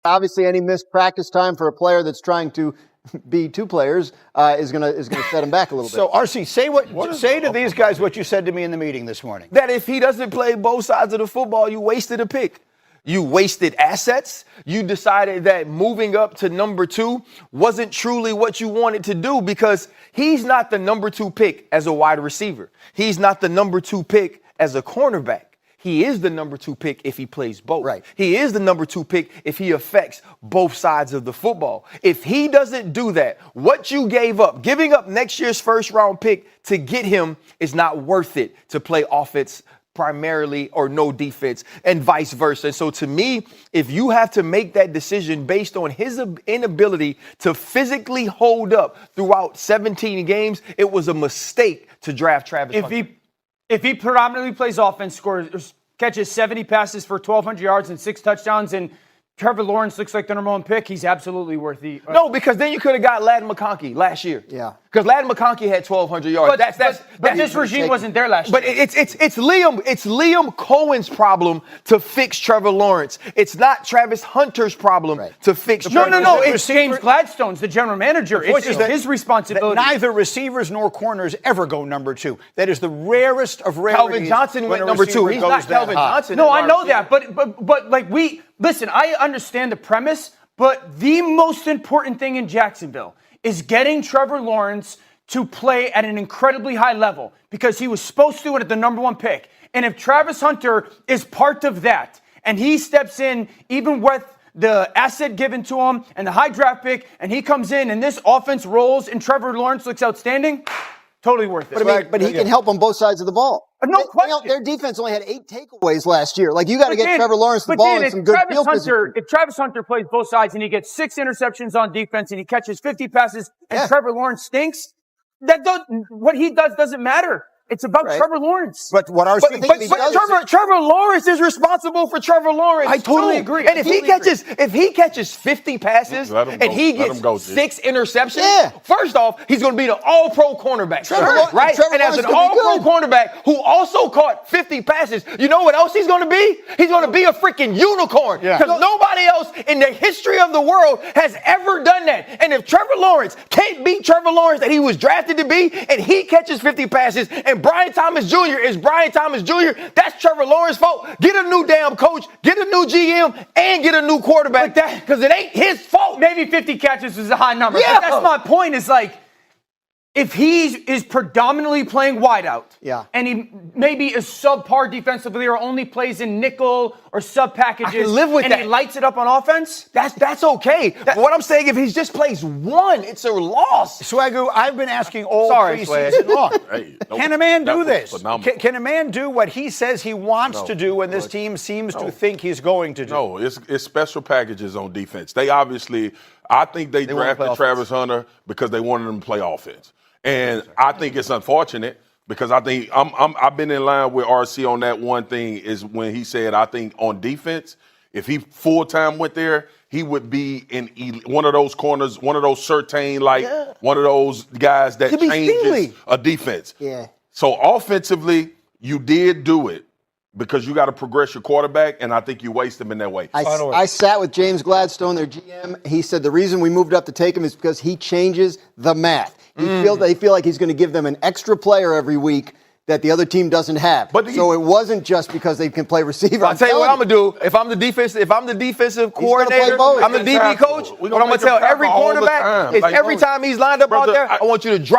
Obviously, any missed practice time for a player that's trying to be two players is gonna set him back a little bit. So, RC, say to these guys what you said to me in the meeting this morning. That if he doesn't play both sides of the football, you wasted a pick. You wasted assets. You decided that moving up to number 2 wasn't truly what you wanted to do because he's not the number 2 pick as a wide receiver. He's not the number 2 pick as a cornerback. He is the number 2 pick if he plays both. Right. He is the number 2 pick if he affects both sides of the football. If he doesn't do that, what you gave up, giving up next year's first round pick to get him is not worth it to play offense primarily or no defense and vice versa. And so to me, if you have to make that decision based on his inability to physically hold up throughout 17 games, it was a mistake to draft Travis Hunter. If he predominantly plays offense, catches 70 passes for 1,200 yards and 6 touchdowns, and Trevor Lawrence looks like the number 1 pick, he's absolutely worth the... No, because then you could have got Ladd McConkey last year. Yeah. Because Ladd McConkey had 1,200 yards. But this regime wasn't there last year. But it's Liam Cohen's problem to fix Trevor Lawrence. It's not Travis Hunter's problem to fix Trevor Lawrence. No. It's James Gladstone's the general manager. It's his responsibility. Neither receivers nor corners ever go number 2. That is the rarest of rarities. Calvin Johnson went number 2. He's not Calvin Johnson. No, I know that. But like listen, I understand the premise, but the most important thing in Jacksonville is getting Trevor Lawrence to play at an incredibly high level because he was supposed to at the number 1 pick. And if Travis Hunter is part of that and he steps in even with the asset given to him and the high draft pick and he comes in and this offense rolls and Trevor Lawrence looks outstanding, totally worth it. But he can help on both sides of the ball. No question. Their defense only had 8 takeaways last year. Like, you got to get Trevor Lawrence the ball and some good field position. If Travis Hunter plays both sides and he gets 6 interceptions on defense and he catches 50 passes and Trevor Lawrence stinks, what he does doesn't matter. It's about Trevor Lawrence. But what our Trevor Lawrence is responsible for Trevor Lawrence. I totally agree. And if he catches 50 passes and he gets 6 interceptions, first off, he's going to be the all-pro cornerback. Right? And as an all-pro cornerback who also caught 50 passes, you know what else he's going to be? He's going to be a freaking unicorn. Because nobody else in the history of the world has ever done that. And if Trevor Lawrence can't beat Trevor Lawrence that he was drafted to be, and he catches 50 passes, and Brian Thomas Jr. is Brian Thomas Jr., that's Trevor Lawrence's fault. Get a new damn coach, get a new GM, and get a new quarterback. Because it ain't his fault. Maybe 50 catches is a high number. Yeah. But that's my point. Is like, if he is predominantly playing wideout, and he maybe is subpar defensively or only plays in nickel or sub packages, I can live with and he lights it up on offense, that's okay. What I'm saying, if he just plays 1, it's a loss. Swagoo, I've been asking all preseason long. Can a man do this? Can a man do what he says he wants to do when this team seems to think he's going to do? No, it's special packages on defense. I think they drafted Travis Hunter because they wanted him to play offense. And I think it's unfortunate because I think I've been in line with RC on that one thing is when he said, I think on defense, if he full-time went there, he would be in one of those corners, one of those Surtain, one of those guys that changes a defense. Yeah. So offensively, you did do it because you got to progress your quarterback, and I think you waste him in that way. I sat with James Gladstone, their GM. He said the reason we moved up to take him is because he changes the math. They feel like he's going to give them an extra player every week that the other team doesn't have. So it wasn't just because they can play receiver. I'll tell you what I'm going to do. If I'm the defensive coordinator, I'm the DB coach, what I'm going to tell every cornerback is every time he's lined up out there, I want you to drop